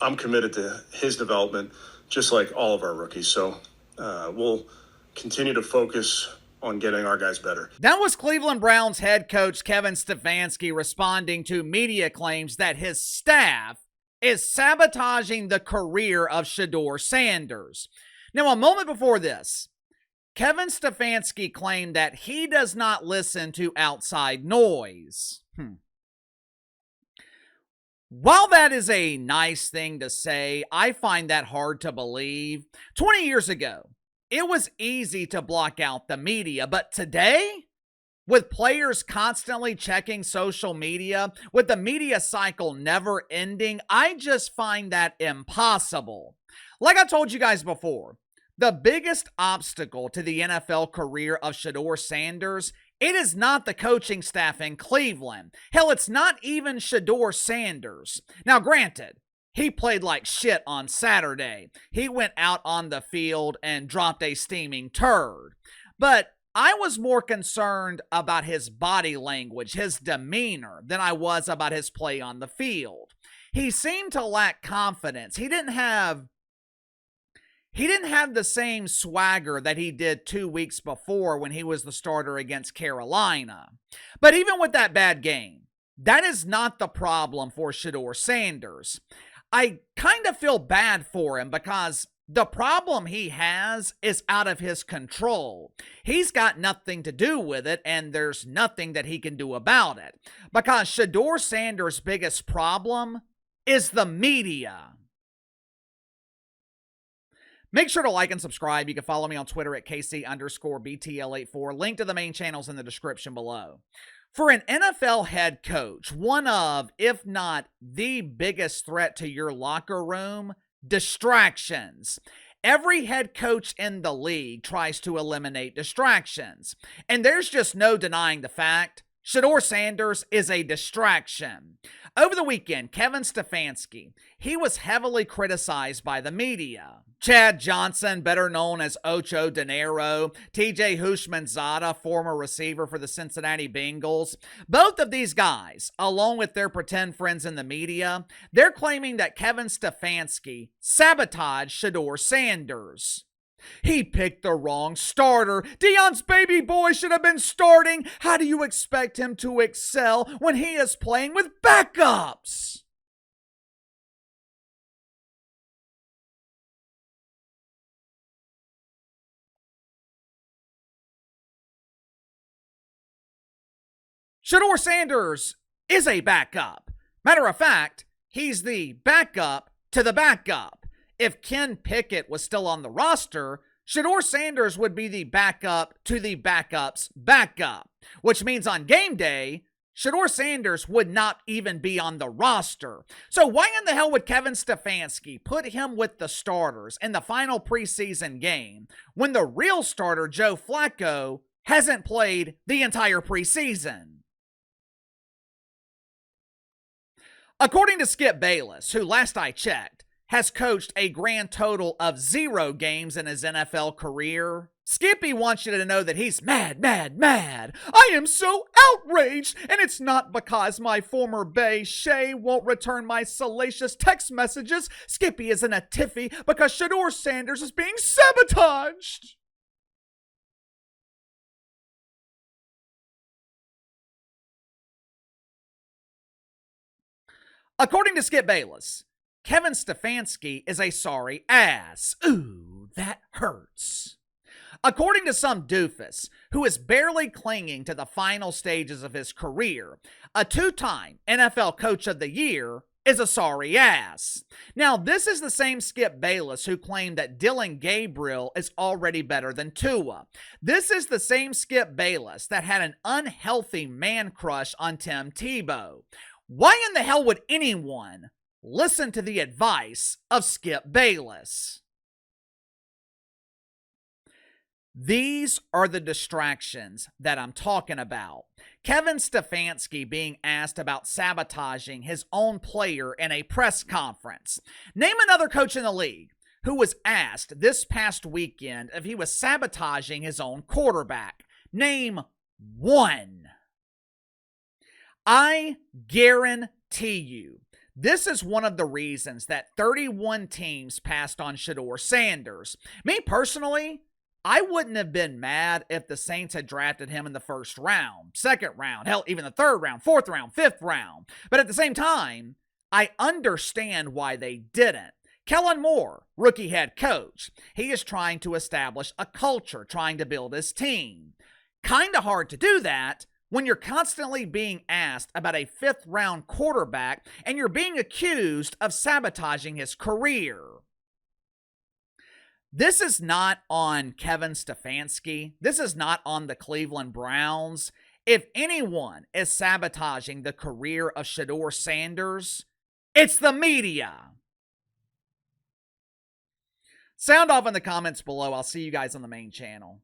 I'm committed to his development, just like all of our rookies. So we'll continue to focus on getting our guys better. That was Cleveland Browns head coach Kevin Stefanski responding to media claims that his staff is sabotaging the career of Shedeur Sanders. Now, a moment before this, Kevin Stefanski claimed that he does not listen to outside noise. While that is a nice thing to say, I find that hard to believe. 20 years ago, it was easy to block out the media, but today, with players constantly checking social media, with the media cycle never ending, I just find that impossible. Like I told you guys before, the biggest obstacle to the NFL career of Shedeur Sanders, it is not the coaching staff in Cleveland. Hell, it's not even Shedeur Sanders. Now, granted, he played like shit on Saturday. He went out on the field and dropped a steaming turd. But I was more concerned about his body language, his demeanor, than I was about his play on the field. He seemed to lack confidence. He didn't have the same swagger that he did 2 weeks before when he was the starter against Carolina. But even with that bad game, that is not the problem for Shedeur Sanders. I kind of feel bad for him because the problem he has is out of his control. He's got nothing to do with it, and there's nothing that he can do about it. Because Shedeur Sanders' biggest problem is the media. Make sure to like and subscribe. You can follow me on Twitter at KC_BTL84. Link to the main channels in the description below. For an NFL head coach, one of, if not the biggest threat to your locker room, distractions. Every head coach in the league tries to eliminate distractions. And there's just no denying the fact Shedeur Sanders is a distraction. Over the weekend, Kevin Stefanski, he was heavily criticized by the media. Chad Johnson, better known as Ocho Dinero, TJ Houshmandzadeh, former receiver for the Cincinnati Bengals, both of these guys, along with their pretend friends in the media, they're claiming that Kevin Stefanski sabotaged Shedeur Sanders. He picked the wrong starter. Deion's baby boy should have been starting. How do you expect him to excel when he is playing with backups? Shedeur Sanders is a backup. Matter of fact, he's the backup to the backup. If Ken Pickett was still on the roster, Shedeur Sanders would be the backup to the backup's backup, which means on game day, Shedeur Sanders would not even be on the roster. So why in the hell would Kevin Stefanski put him with the starters in the final preseason game when the real starter, Joe Flacco, hasn't played the entire preseason? According to Skip Bayless, who last I checked, has coached a grand total of 0 games in his NFL career, Skippy wants you to know that he's mad. I am so outraged, and it's not because my former bae, Shay, won't return my salacious text messages. Skippy is in a tiffy because Shedeur Sanders is being sabotaged. According to Skip Bayless, Kevin Stefanski is a sorry ass. Ooh, that hurts. According to some doofus who is barely clinging to the final stages of his career, a 2-time NFL Coach of the Year is a sorry ass. Now, this is the same Skip Bayless who claimed that Dillon Gabriel is already better than Tua. This is the same Skip Bayless that had an unhealthy man crush on Tim Tebow. Why in the hell would anyone listen to the advice of Skip Bayless? These are the distractions that I'm talking about. Kevin Stefanski being asked about sabotaging his own player in a press conference. Name another coach in the league who was asked this past weekend if he was sabotaging his own quarterback. Name one. I guarantee you, This is one of the reasons that 31 teams passed on Shedeur Sanders. Me personally, I wouldn't have been mad if the Saints had drafted him in the first round, second round, hell, even the third round, fourth round, fifth round. But at the same time, I understand why they didn't. Kellen Moore, rookie head coach, he is trying to establish a culture, trying to build his team. Kind of hard to do that when you're constantly being asked about a fifth-round quarterback and you're being accused of sabotaging his career. This is not on Kevin Stefanski. This is not on the Cleveland Browns. If anyone is sabotaging the career of Shedeur Sanders, it's the media. Sound off in the comments below. I'll see you guys on the main channel.